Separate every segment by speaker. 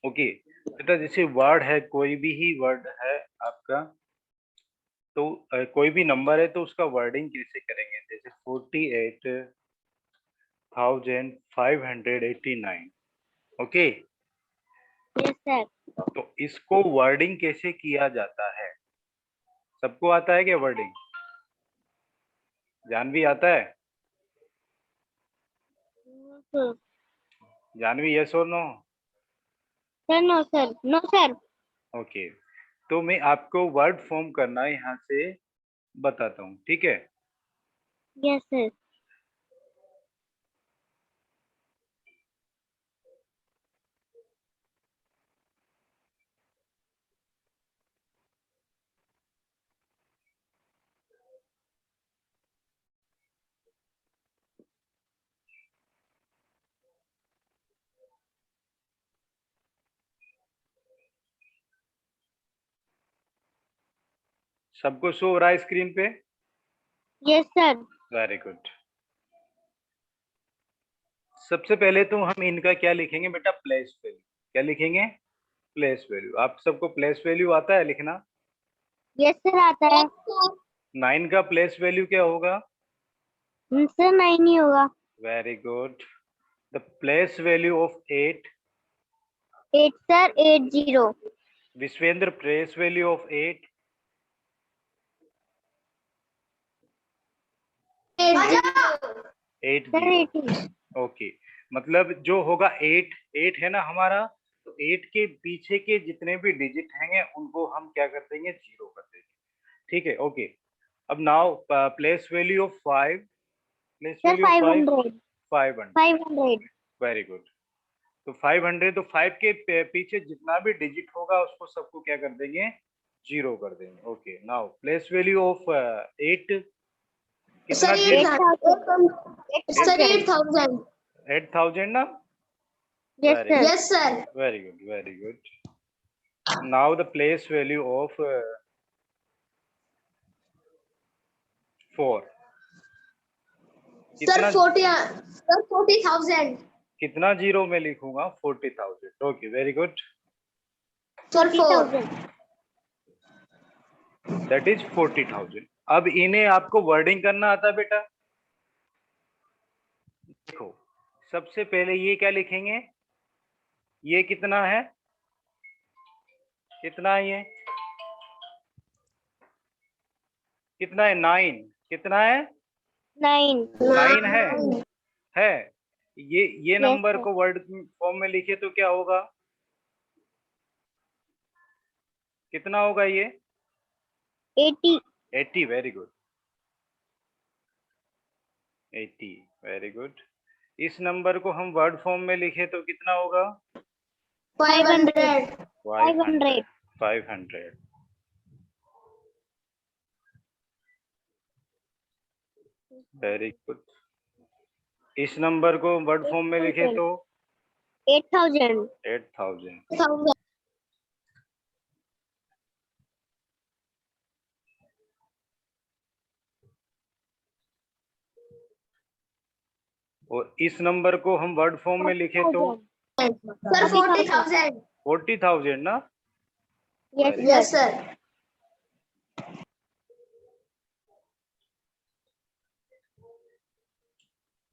Speaker 1: Okay बेटा, जैसे word है, कोई भी ही वर्ड है आपका, तो कोई भी नंबर है तो उसका वर्डिंग कैसे करेंगे? जैसे 48,589, ओके।
Speaker 2: Yes sir.
Speaker 1: तो इसको वर्डिंग कैसे किया जाता है? सबको आता है क्या वर्डिंग? जानवी आता है? जानवी, यस और no?
Speaker 2: Sir no sir, no sir.
Speaker 1: Okay, तो मैं आपको वर्ड फॉर्म करना यहाँ से बताता हूँ, ठीक है?
Speaker 2: Yes sir.
Speaker 1: सबको शो हो रहा है स्क्रीन पे?
Speaker 2: Yes sir.
Speaker 1: Very good. सबसे पहले तो हम इनका क्या लिखेंगे बेटा? Place value. क्या लिखेंगे? Place value. आप सबको प्लेस वैल्यू आता है लिखना?
Speaker 2: यस सर आता है।
Speaker 1: 9 का प्लेस वैल्यू क्या होगा?
Speaker 2: सर 9 ही होगा।
Speaker 1: Very good. The place value of 8?
Speaker 2: 8 sir, 80।
Speaker 1: Vishvendra, place value of 8? 80।
Speaker 2: Sir 80।
Speaker 1: Okay, मतलब जो होगा 8 है ना हमारा, तो 8 के पीछे के जितने भी डिजिट हैं उनको हम क्या कर देंगे? 0 कर देंगे, ठीक है? ओके, अब now place value of 5? Place
Speaker 2: sir
Speaker 1: value of
Speaker 2: 500।
Speaker 1: 500।
Speaker 2: 500।
Speaker 1: Very good. तो 500, तो 5 के पीछे जितना भी डिजिट होगा उसको सबको क्या कर देंगे? 0 कर देंगे। Okay, now place value of 8? कितना?
Speaker 2: सर 8000।
Speaker 1: 8,000 ना?
Speaker 2: Yes
Speaker 1: very
Speaker 2: sir.
Speaker 1: Good,
Speaker 2: yes sir.
Speaker 1: Very good, very good. Now the place value of 4?
Speaker 2: Sir
Speaker 1: कितना?
Speaker 2: 40,000।
Speaker 1: कितना जीरो में लिखूंगा? 40,000। Okay, very good.
Speaker 2: Sir 40,000।
Speaker 1: That is 40,000। अब इन्हें आपको वर्डिंग करना आता है बेटा? देखो, सबसे पहले ये क्या लिखेंगे? ये कितना है? कितना है ये? कितना है? 9। कितना है?
Speaker 2: 9।
Speaker 1: 9 है। ये
Speaker 2: यस
Speaker 1: नंबर
Speaker 2: सर।
Speaker 1: को वर्ड फॉर्म में लिखे तो क्या होगा? कितना होगा ये?
Speaker 2: 80।
Speaker 1: 80। Very good, 80। Very good. इस नंबर को हम वर्ड फॉर्म में लिखे तो कितना होगा?
Speaker 2: 500।
Speaker 1: 500। 500। Very good. इस नंबर को वर्ड फॉर्म में लिखे तो
Speaker 2: 8000।
Speaker 1: 8,000। और इस नंबर को हम वर्ड फॉर्म में लिखे तो
Speaker 2: सर 40,000।
Speaker 1: 40,000 ना?
Speaker 2: Yes sir.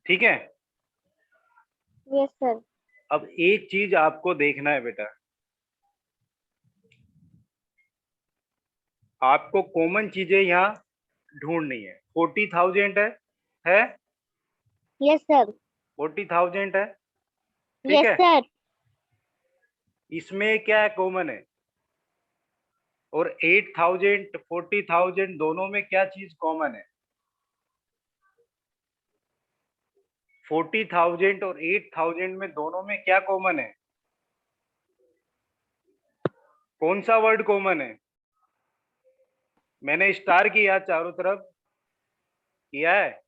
Speaker 1: ठीक है।
Speaker 2: Yes sir.
Speaker 1: अब एक चीज आपको देखना है बेटा, आपको कॉमन चीजें यहाँ ढूंढनी है। 40,000 है?
Speaker 2: Yes sir.
Speaker 1: 40,000 है, ठीक
Speaker 2: यस
Speaker 1: है?
Speaker 2: सर।
Speaker 1: इसमें क्या कॉमन है? और 8,000 40,000 दोनों में क्या चीज कॉमन है? 40,000 और 8,000 में दोनों में क्या कॉमन है? कौन सा वर्ड कॉमन है? मैंने स्टार किया चारों तरफ, किया है?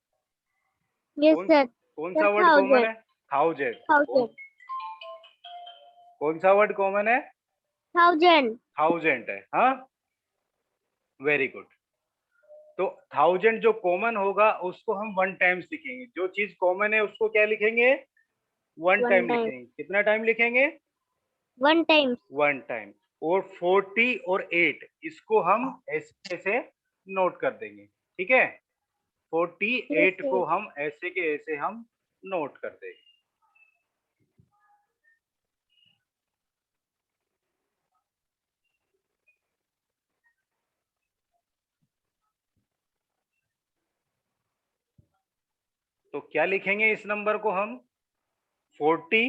Speaker 2: यस
Speaker 1: कौन
Speaker 2: सर।
Speaker 1: कौन सा वर्ड कॉमन
Speaker 2: 1000।
Speaker 1: है? 1000।
Speaker 2: 1000।
Speaker 1: कौन सा वर्ड कॉमन है?
Speaker 2: 1000।
Speaker 1: 1000 है, हाँ। Very good. तो 1000 जो कॉमन होगा उसको हम 1 टाइम्स लिखेंगे। जो चीज कॉमन है उसको क्या लिखेंगे? 1
Speaker 2: 1
Speaker 1: टाइम
Speaker 2: टाइम।
Speaker 1: लिखेंगे। कितना टाइम लिखेंगे?
Speaker 2: 1 times.
Speaker 1: 1 टाइम। और 40 और 8 इसको हम ऐसे ऐसे नोट कर देंगे, ठीक है। 48
Speaker 2: Yes,
Speaker 1: को
Speaker 2: sir.
Speaker 1: हम ऐसे के ऐसे हम नोट कर देंगे। तो क्या लिखेंगे इस नंबर को हम? 40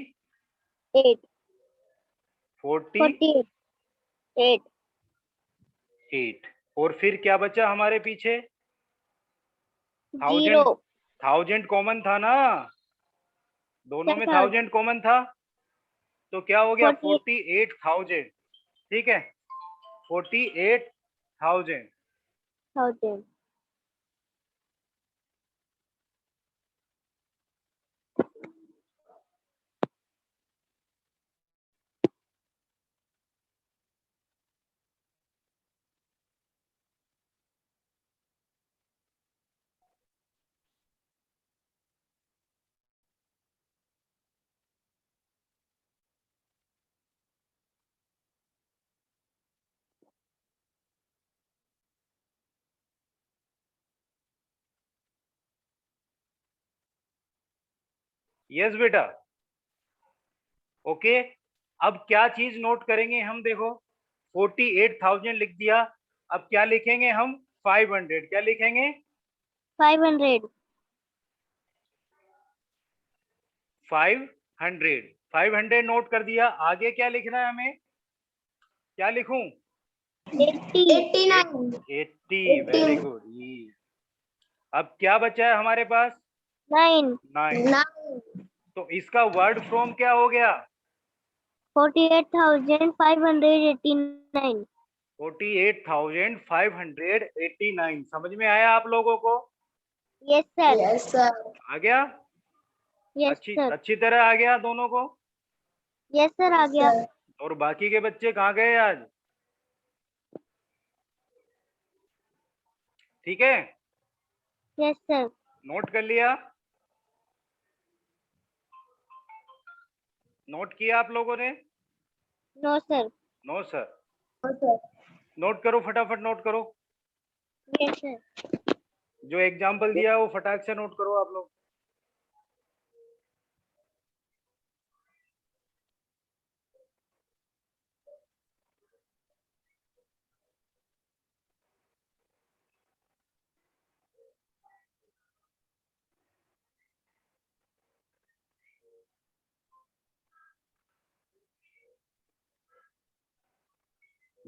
Speaker 2: 8.
Speaker 1: 48
Speaker 2: 48. 8.
Speaker 1: और फिर क्या बचा हमारे पीछे? 1000।
Speaker 2: 0.
Speaker 1: 1000 कॉमन था ना, दोनों
Speaker 2: क्या
Speaker 1: में
Speaker 2: था?
Speaker 1: 1000 कॉमन था, तो क्या हो गया?
Speaker 2: 48.
Speaker 1: 48,000, ठीक है। 48,000।
Speaker 2: 1000.
Speaker 1: यस बेटा, ओके। अब क्या चीज नोट करेंगे हम? देखो 48,000 लिख दिया, अब क्या लिखेंगे हम? 500। क्या लिखेंगे?
Speaker 2: 500.
Speaker 1: 500। 500 नोट कर दिया, आगे क्या लिखना है हमें? क्या लिखूं?
Speaker 2: 80.
Speaker 3: 89.
Speaker 1: 80। Very good. अब क्या बचा है हमारे पास?
Speaker 2: 9.
Speaker 1: 9।
Speaker 3: 9.
Speaker 1: तो इसका वर्ड फ्रॉम क्या हो गया?
Speaker 2: 48,589.
Speaker 1: 48,589। समझ में आया आप लोगों को?
Speaker 2: Yes, sir.
Speaker 3: Yes, sir.
Speaker 1: आ गया?
Speaker 2: Yes,
Speaker 1: अच्छी
Speaker 2: sir.
Speaker 1: अच्छी तरह आ गया दोनों को?
Speaker 2: Yes, sir. आ गया.
Speaker 3: Sir.
Speaker 1: और बाकी के बच्चे कहाँ गए आज? ठीक है,
Speaker 2: Yes, sir.
Speaker 1: नोट कर लिया? नोट किया आप लोगों ने?
Speaker 2: No, sir.
Speaker 1: No sir.
Speaker 3: No, sir.
Speaker 1: Note करो, फटाफट नोट करो।
Speaker 2: Yes, sir.
Speaker 1: जो एग्जाम्पल दिया है वो फटाक से नोट करो आप लोग।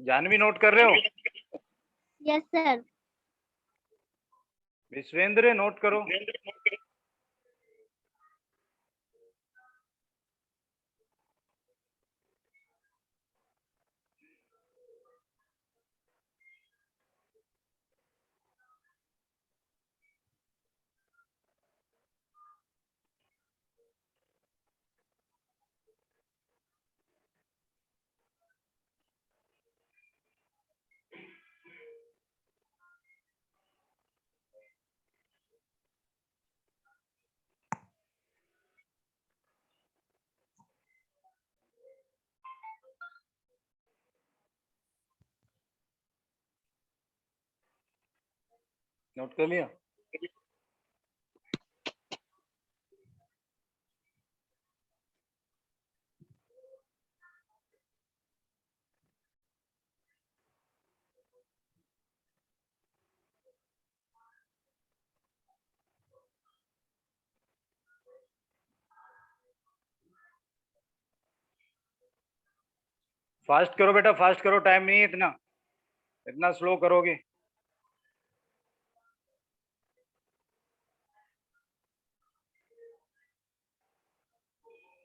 Speaker 1: जानवी नोट कर रहे हो?
Speaker 2: Yes, sir.
Speaker 1: विश्वेंद्र नोट करो। नोट कर लिया? फास्ट करो बेटा, फास्ट करो, टाइम नहीं है इतना, इतना स्लो करोगे।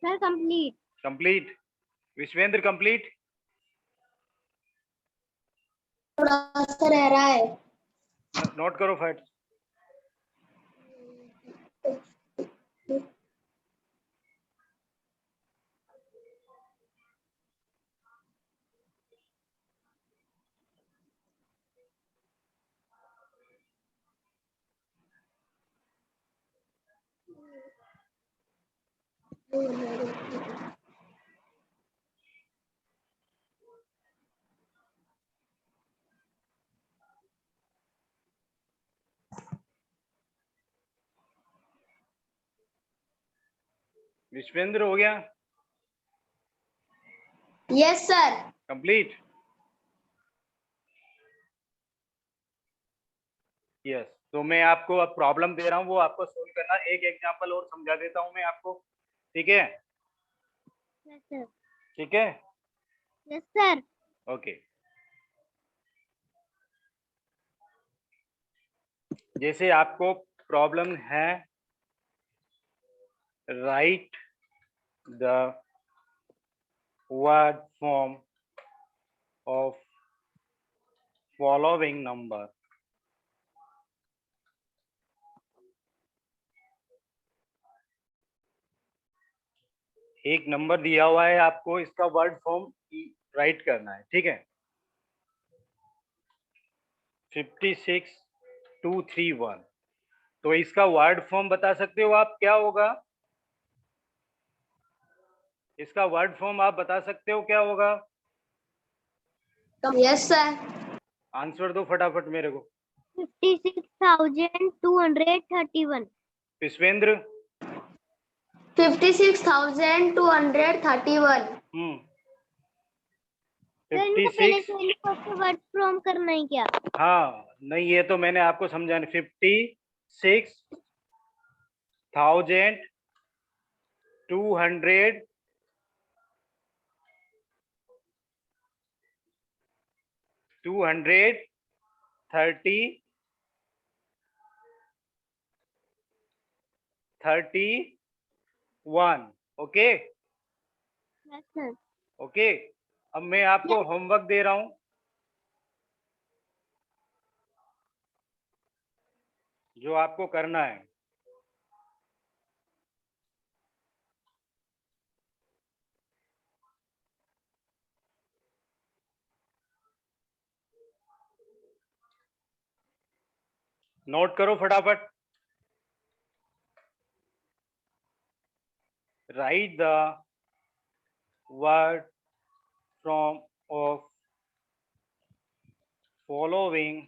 Speaker 2: Sir, complete.
Speaker 1: Complete. Vishvendra complete.
Speaker 3: थोड़ा सा रह रहा है.
Speaker 1: नोट करो फट। विश्वेंद्र हो गया
Speaker 3: Yes, sir.
Speaker 1: कंप्लीट? यस। तो मैं आपको अब प्रॉब्लम दे रहा हूँ, वो आपको सोल्व करना। एक एग्जांपल और समझा देता हूँ मैं आपको, ठीक है?
Speaker 2: Yes, sir.
Speaker 1: ठीक है,
Speaker 2: Yes, sir.
Speaker 1: ओके। जैसे आपको प्रॉब्लम है, right the word form of following number. एक नंबर दिया हुआ है आपको, इसका वर्ड फॉर्म राइट करना है, ठीक है? 56231। तो इसका वर्ड फॉर्म बता सकते हो आप क्या होगा? इसका वर्ड फॉर्म आप बता सकते हो क्या होगा?
Speaker 3: Yes, sir.
Speaker 1: आंसर दो फटाफट मेरे को।
Speaker 2: 56,231.
Speaker 1: विश्वेंद्र?
Speaker 3: 56,231.
Speaker 2: तो इनको पहले
Speaker 1: 56।
Speaker 2: से फर्स्ट वर्ड फ्रॉम करना है क्या?
Speaker 1: हाँ नहीं, ये तो मैंने आपको समझाने। 56,200 231। Okay
Speaker 2: Yes, sir.
Speaker 1: ओके। अब मैं आपको होमवर्क दे रहा हूं, जो आपको करना है। नोट करो फटाफट। Write the word from of following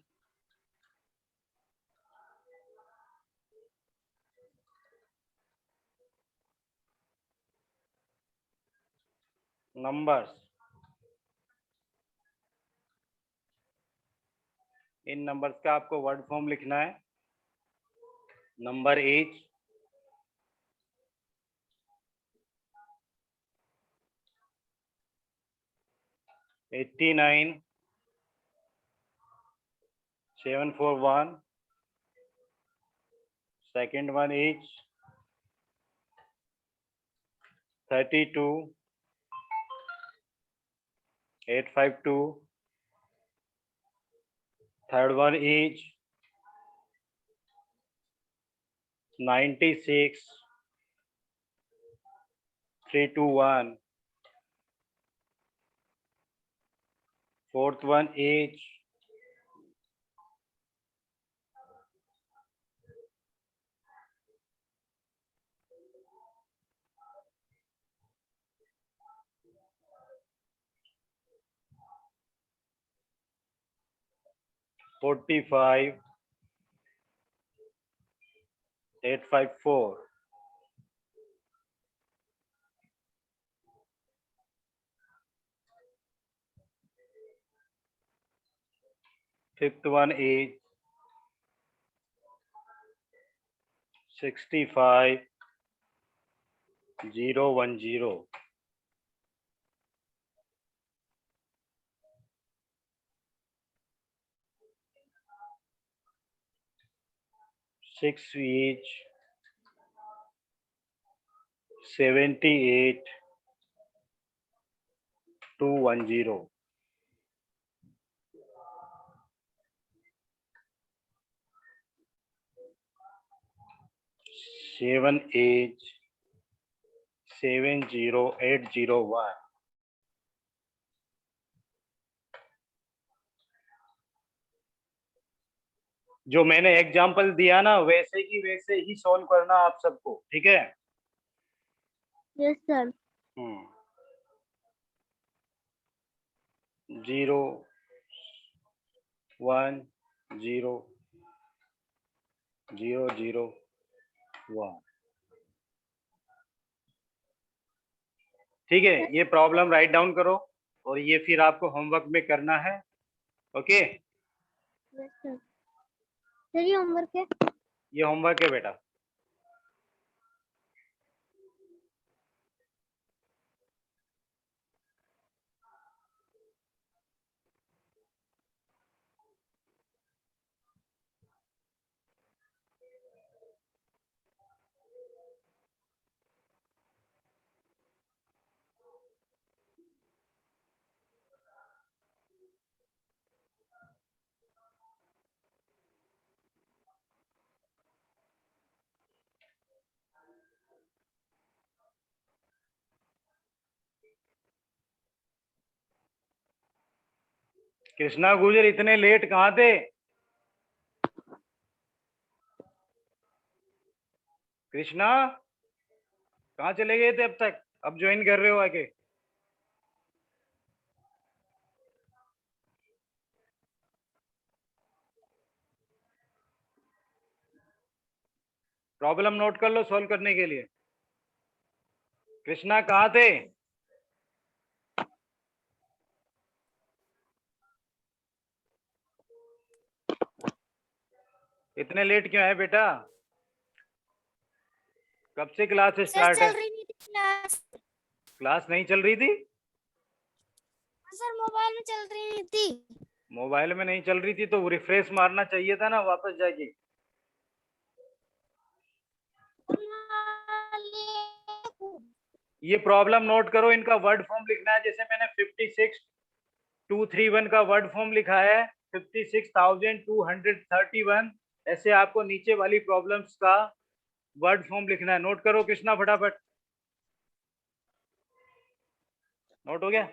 Speaker 1: numbers. इन नंबर्स का आपको वर्ड फॉर्म लिखना है। Number as, eighty 741। Second one as 32 852। Third one as 96 321। Fourth one as 45 854। Fifth one as 65 010। Six as 78 210। Seven as 70801। जो मैंने एग्जाम्पल दिया ना, वैसे की वैसे ही सॉल्व करना आप सबको, ठीक है?
Speaker 2: Yes, sir.
Speaker 1: 0 1 0 0 0 1। ठीक है, ये प्रॉब्लम राइट डाउन करो और ये फिर आपको होमवर्क में करना है। Okay,
Speaker 2: yes sir. सर ये होमवर्क है।
Speaker 1: ये होमवर्क है बेटा। कृष्णा गुजर इतने लेट कहाँ थे? कृष्णा कहाँ चले गए थे अब तक? अब ज्वाइन कर रहे हो आके? प्रॉब्लम नोट कर लो सॉल्व करने के लिए। कृष्णा कहाँ थे? इतने लेट क्यों है बेटा? कब से क्लास स्टार्ट है?
Speaker 4: चल रही नहीं थी क्लास।
Speaker 1: क्लास नहीं चल रही थी?
Speaker 4: सर मोबाइल में चल रही नहीं थी।
Speaker 1: मोबाइल में नहीं चल रही थी तो रिफ्रेश मारना चाहिए था ना वापस जाके। ये प्रॉब्लम नोट करो, इनका वर्ड फॉर्म लिखना है। जैसे मैंने 56,231 का वर्ड फॉर्म लिखा है, 56,231, ऐसे आपको नीचे वाली प्रॉब्लम्स का वर्ड फॉर्म लिखना है। नोट करो कृष्णा फटाफट। नोट हो गया?